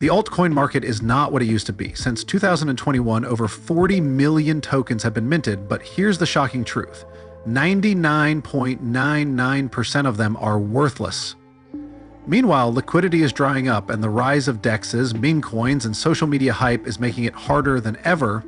The altcoin market is not what it used to be. Since 2021, over 40 million tokens have been minted, but here's the shocking truth. 99.99% of them are worthless. Meanwhile, liquidity is drying up, and the rise of DEXs, meme coins, and social media hype is making it harder than ever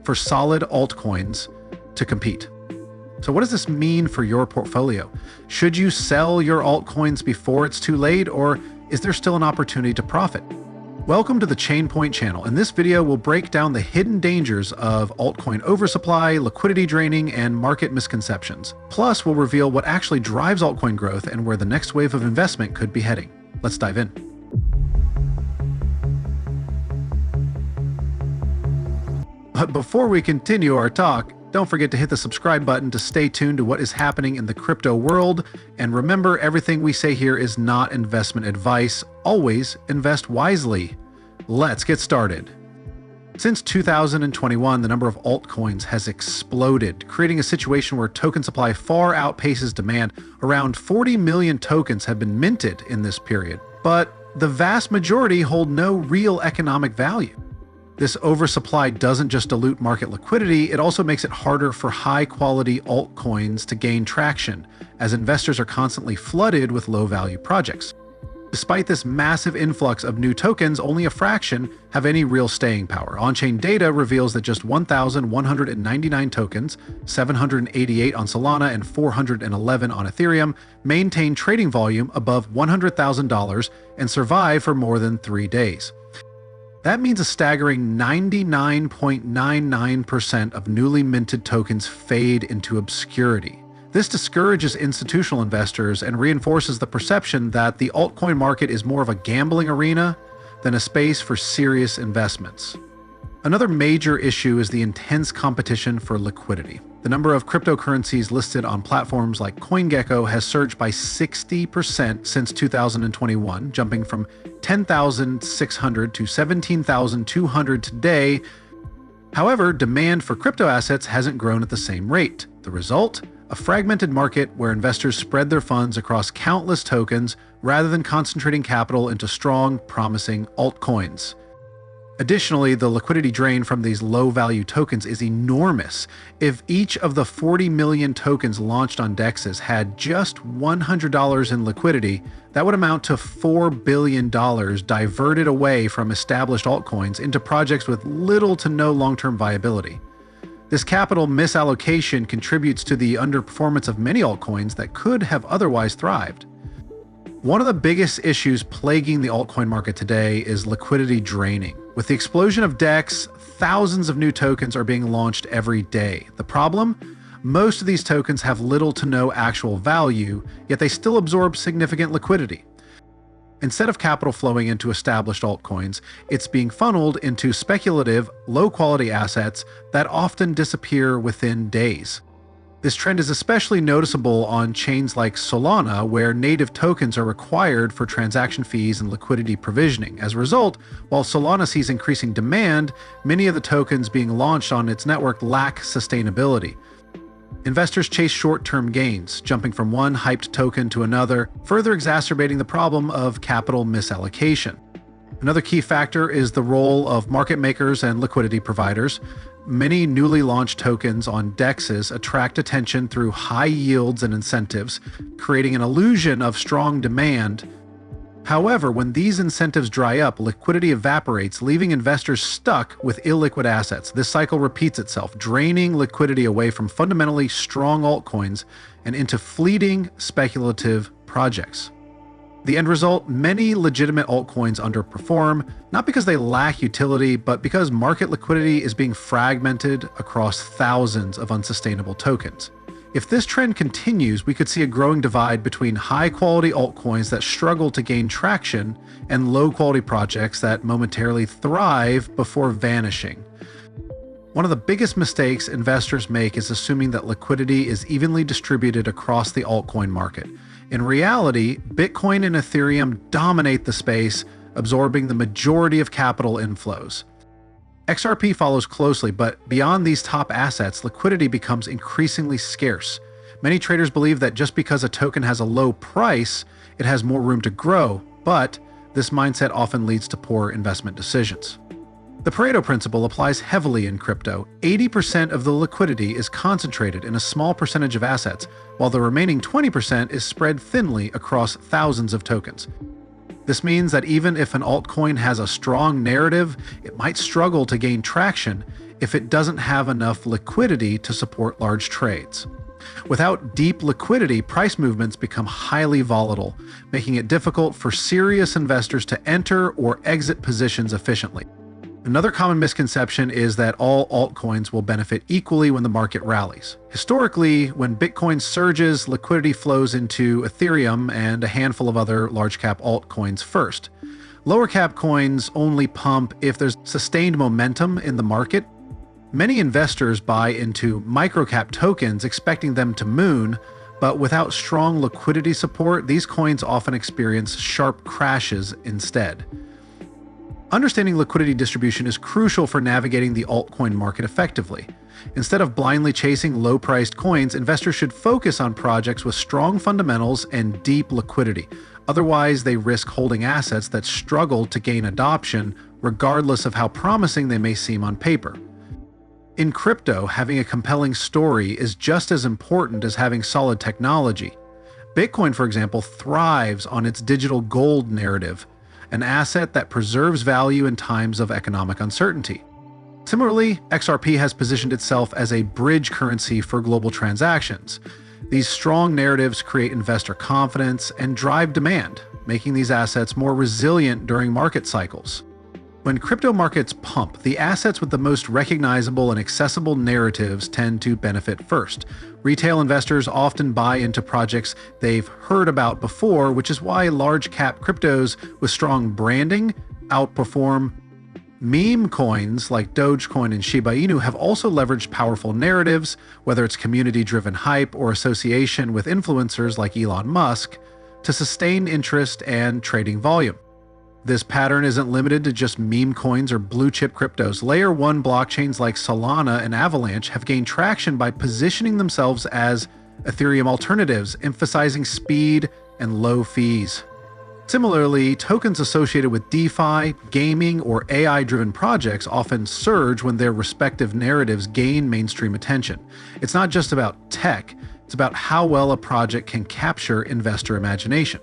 for solid altcoins to compete. So what does this mean for your portfolio? Should you sell your altcoins before it's too late, or is there still an opportunity to profit? Welcome to the ChainPoint channel. In this video, we'll break down the hidden dangers of altcoin oversupply, liquidity draining, and market misconceptions. Plus, we'll reveal what actually drives altcoin growth and where the next wave of investment could be heading. Let's dive in. But before we continue our talk, don't forget to hit the subscribe button to stay tuned to what is happening in the crypto world. And remember, everything we say here is not investment advice. Always invest wisely. Let's get started. Since 2021, the number of altcoins has exploded, creating a situation where token supply far outpaces demand. Around 40 million tokens have been minted in this period, but the vast majority hold no real economic value. This oversupply doesn't just dilute market liquidity, it also makes it harder for high-quality altcoins to gain traction, as investors are constantly flooded with low-value projects. Despite this massive influx of new tokens, only a fraction have any real staying power. On-chain data reveals that just 1,199 tokens, 788 on Solana and 411 on Ethereum, maintain trading volume above $100,000 and survive for more than 3 days. That means a staggering 99.99% of newly minted tokens fade into obscurity. This discourages institutional investors and reinforces the perception that the altcoin market is more of a gambling arena than a space for serious investments. Another major issue is the intense competition for liquidity. The number of cryptocurrencies listed on platforms like CoinGecko has surged by 60% since 2021, jumping from 10,600 to 17,200 today. However, demand for crypto assets hasn't grown at the same rate. The result? A fragmented market where investors spread their funds across countless tokens rather than concentrating capital into strong, promising altcoins. Additionally, the liquidity drain from these low-value tokens is enormous. If each of the 40 million tokens launched on DEXs had just $100 in liquidity, that would amount to $4 billion diverted away from established altcoins into projects with little to no long-term viability. This capital misallocation contributes to the underperformance of many altcoins that could have otherwise thrived. One of the biggest issues plaguing the altcoin market today is liquidity draining. With the explosion of DEX, thousands of new tokens are being launched every day. The problem? Most of these tokens have little to no actual value, yet they still absorb significant liquidity. Instead of capital flowing into established altcoins, it's being funneled into speculative, low-quality assets that often disappear within days. This trend is especially noticeable on chains like Solana, where native tokens are required for transaction fees and liquidity provisioning. As a result, while Solana sees increasing demand, many of the tokens being launched on its network lack sustainability. Investors chase short-term gains, jumping from one hyped token to another, further exacerbating the problem of capital misallocation. Another key factor is the role of market makers and liquidity providers. Many newly launched tokens on DEXs attract attention through high yields and incentives, creating an illusion of strong demand. However, when these incentives dry up, liquidity evaporates, leaving investors stuck with illiquid assets. This cycle repeats itself, draining liquidity away from fundamentally strong altcoins and into fleeting speculative projects. The end result? Many legitimate altcoins underperform, not because they lack utility, but because market liquidity is being fragmented across thousands of unsustainable tokens. If this trend continues, we could see a growing divide between high-quality altcoins that struggle to gain traction and low-quality projects that momentarily thrive before vanishing. One of the biggest mistakes investors make is assuming that liquidity is evenly distributed across the altcoin market. In reality, Bitcoin and Ethereum dominate the space, absorbing the majority of capital inflows. XRP follows closely, but beyond these top assets, liquidity becomes increasingly scarce. Many traders believe that just because a token has a low price, it has more room to grow, but This mindset often leads to poor investment decisions. The Pareto principle applies heavily in crypto. 80% of the liquidity is concentrated in a small percentage of assets, while the remaining 20% is spread thinly across thousands of tokens. This means that even if an altcoin has a strong narrative, it might struggle to gain traction if it doesn't have enough liquidity to support large trades. Without deep liquidity, price movements become highly volatile, making it difficult for serious investors to enter or exit positions efficiently. Another common misconception is that all altcoins will benefit equally when the market rallies. Historically, when Bitcoin surges, liquidity flows into Ethereum and a handful of other large-cap altcoins first. Lower-cap coins only pump if there's sustained momentum in the market. Many investors buy into microcap tokens expecting them to moon, but without strong liquidity support, these coins often experience sharp crashes instead. Understanding liquidity distribution is crucial for navigating the altcoin market effectively. Instead of blindly chasing low-priced coins, investors should focus on projects with strong fundamentals and deep liquidity. Otherwise, they risk holding assets that struggle to gain adoption, regardless of how promising they may seem on paper. In crypto, having a compelling story is just as important as having solid technology. Bitcoin, for example, thrives on its digital gold narrative, an asset that preserves value in times of economic uncertainty. Similarly, XRP has positioned itself as a bridge currency for global transactions. These strong narratives create investor confidence and drive demand, making these assets more resilient during market cycles. When crypto markets pump, the assets with the most recognizable and accessible narratives tend to benefit first. Retail investors often buy into projects they've heard about before, which is why large-cap cryptos with strong branding outperform. Meme coins like Dogecoin and Shiba Inu have also leveraged powerful narratives, whether it's community-driven hype or association with influencers like Elon Musk, to sustain interest and trading volume. This pattern isn't limited to just meme coins or blue-chip cryptos. Layer 1 blockchains like Solana and Avalanche have gained traction by positioning themselves as Ethereum alternatives, emphasizing speed and low fees. Similarly, tokens associated with DeFi, gaming, or AI-driven projects often surge when their respective narratives gain mainstream attention. It's not just about tech, it's about how well a project can capture investor imagination.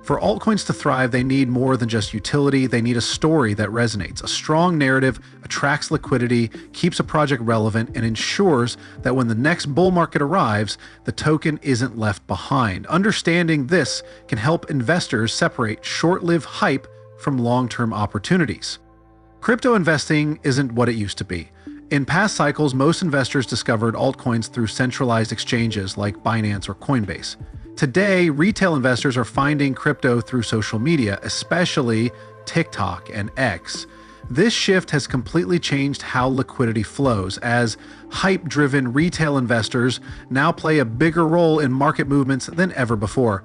For altcoins to thrive, they need more than just utility. They need a story that resonates. A strong narrative attracts liquidity, keeps a project relevant, and ensures that when the next bull market arrives, the token isn't left behind. Understanding this can help investors separate short-lived hype from long-term opportunities. Crypto investing isn't what it used to be. In past cycles, most investors discovered altcoins through centralized exchanges like Binance or Coinbase. Today, retail investors are finding crypto through social media, especially TikTok and X. This shift has completely changed how liquidity flows, as hype-driven retail investors now play a bigger role in market movements than ever before.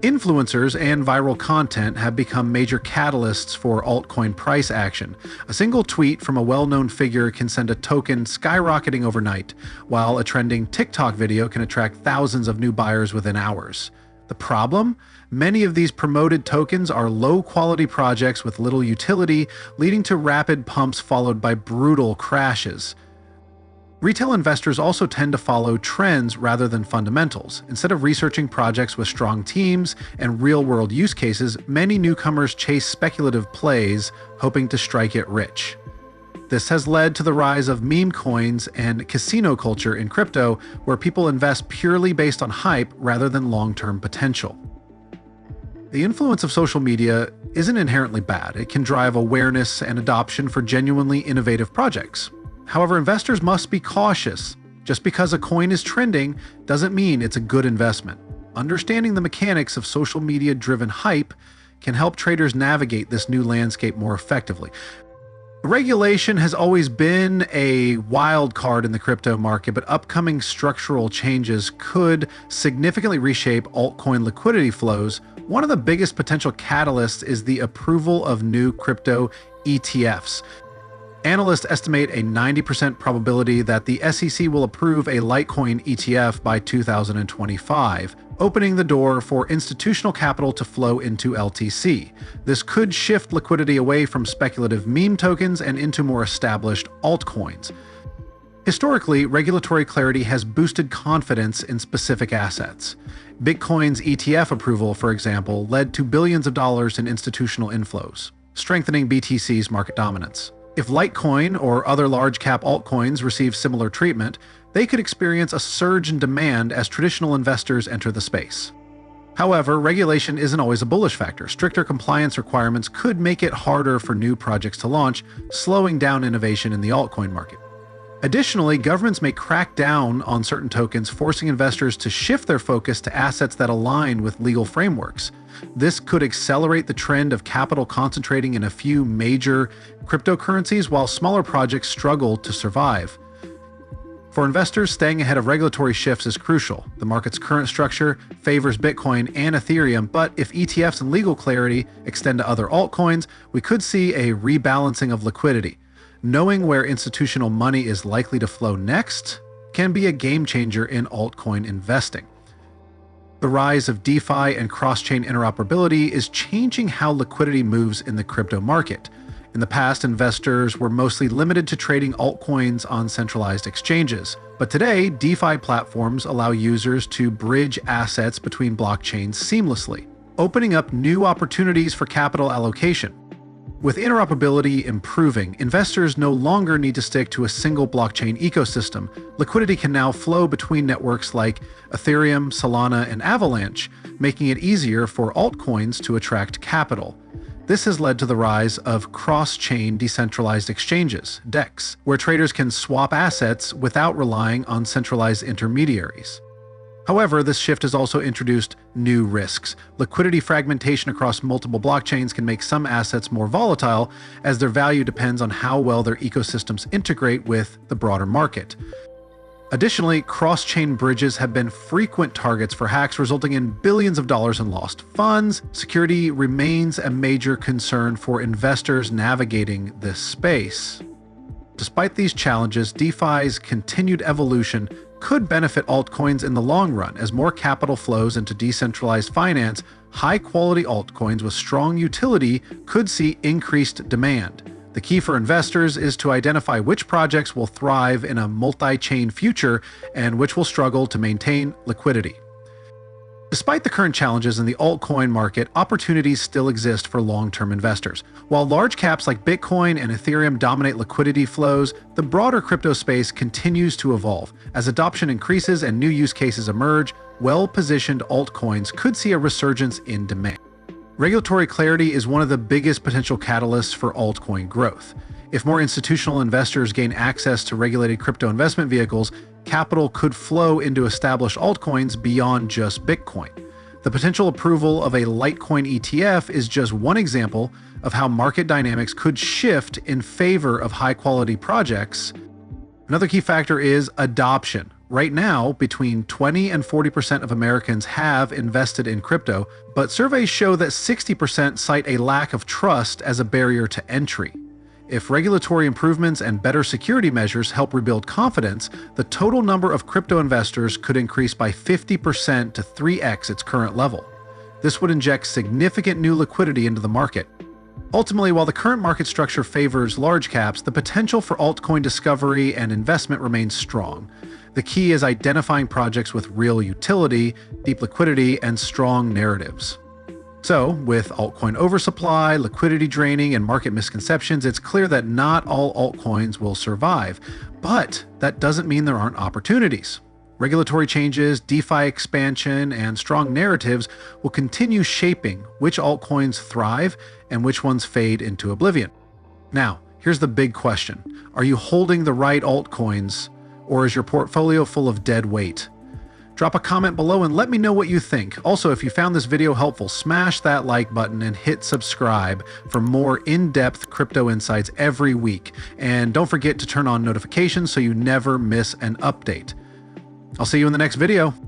Influencers and viral content have become major catalysts for altcoin price action. A single tweet from a well-known figure can send a token skyrocketing overnight, while a trending TikTok video can attract thousands of new buyers within hours. The problem? Many of these promoted tokens are low-quality projects with little utility, leading to rapid pumps followed by brutal crashes. Retail investors also tend to follow trends rather than fundamentals. Instead of researching projects with strong teams and real-world use cases, many newcomers chase speculative plays, hoping to strike it rich. This has led to the rise of meme coins and casino culture in crypto, where people invest purely based on hype rather than long-term potential. The influence of social media isn't inherently bad. It can drive awareness and adoption for genuinely innovative projects. However, investors must be cautious. Just because a coin is trending doesn't mean it's a good investment. Understanding the mechanics of social media-driven hype can help traders navigate this new landscape more effectively. Regulation has always been a wild card in the crypto market, but upcoming structural changes could significantly reshape altcoin liquidity flows. One of the biggest potential catalysts is the approval of new crypto ETFs. Analysts estimate a 90% probability that the SEC will approve a Litecoin ETF by 2025, opening the door for institutional capital to flow into LTC. This could shift liquidity away from speculative meme tokens and into more established altcoins. Historically, regulatory clarity has boosted confidence in specific assets. Bitcoin's ETF approval, for example, led to billions of dollars in institutional inflows, strengthening BTC's market dominance. If Litecoin or other large-cap altcoins receive similar treatment, they could experience a surge in demand as traditional investors enter the space. However, regulation isn't always a bullish factor. Stricter compliance requirements could make it harder for new projects to launch, slowing down innovation in the altcoin market. Additionally, governments may crack down on certain tokens, forcing investors to shift their focus to assets that align with legal frameworks. This could accelerate the trend of capital concentrating in a few major cryptocurrencies while smaller projects struggle to survive. For investors, staying ahead of regulatory shifts is crucial. The market's current structure favors Bitcoin and Ethereum, but if ETFs and legal clarity extend to other altcoins, we could see a rebalancing of liquidity. Knowing where institutional money is likely to flow next can be a game changer in altcoin investing. The rise of DeFi and cross-chain interoperability is changing how liquidity moves in the crypto market. In the past, investors were mostly limited to trading altcoins on centralized exchanges. But today, DeFi platforms allow users to bridge assets between blockchains seamlessly, opening up new opportunities for capital allocation. With interoperability improving, investors no longer need to stick to a single blockchain ecosystem. Liquidity can now flow between networks like Ethereum, Solana, and Avalanche, making it easier for altcoins to attract capital. This has led to the rise of cross-chain decentralized exchanges, DEX, where traders can swap assets without relying on centralized intermediaries. However, this shift has also introduced new risks. Liquidity fragmentation across multiple blockchains can make some assets more volatile, as their value depends on how well their ecosystems integrate with the broader market. Additionally, cross-chain bridges have been frequent targets for hacks, resulting in billions of dollars in lost funds. Security remains a major concern for investors navigating this space. Despite these challenges, DeFi's continued evolution could benefit altcoins in the long run. As more capital flows into decentralized finance, high-quality altcoins with strong utility could see increased demand. The key for investors is to identify which projects will thrive in a multi-chain future and which will struggle to maintain liquidity. Despite the current challenges in the altcoin market, opportunities still exist for long-term investors. While large caps like Bitcoin and Ethereum dominate liquidity flows, the broader crypto space continues to evolve. As adoption increases and new use cases emerge, well-positioned altcoins could see a resurgence in demand. Regulatory clarity is one of the biggest potential catalysts for altcoin growth. If more institutional investors gain access to regulated crypto investment vehicles, capital could flow into established altcoins beyond just Bitcoin. The potential approval of a Litecoin ETF is just one example of how market dynamics could shift in favor of high-quality projects. Another key factor is adoption. Right now, between 20 and 40% of Americans have invested in crypto, but surveys show that 60% cite a lack of trust as a barrier to entry. If regulatory improvements and better security measures help rebuild confidence, the total number of crypto investors could increase by 50% to 3x its current level. This would inject significant new liquidity into the market. Ultimately, while the current market structure favors large caps, the potential for altcoin discovery and investment remains strong. The key is identifying projects with real utility, deep liquidity, and strong narratives. So, with altcoin oversupply, liquidity draining, and market misconceptions, it's clear that not all altcoins will survive. But that doesn't mean there aren't opportunities. Regulatory changes, DeFi expansion, and strong narratives will continue shaping which altcoins thrive and which ones fade into oblivion. Now, here's the big question. Are you holding the right altcoins, or is your portfolio full of dead weight? Drop a comment below and let me know what you think. Also, if you found this video helpful, smash that like button and hit subscribe for more in-depth crypto insights every week. And don't forget to turn on notifications so you never miss an update. I'll see you in the next video.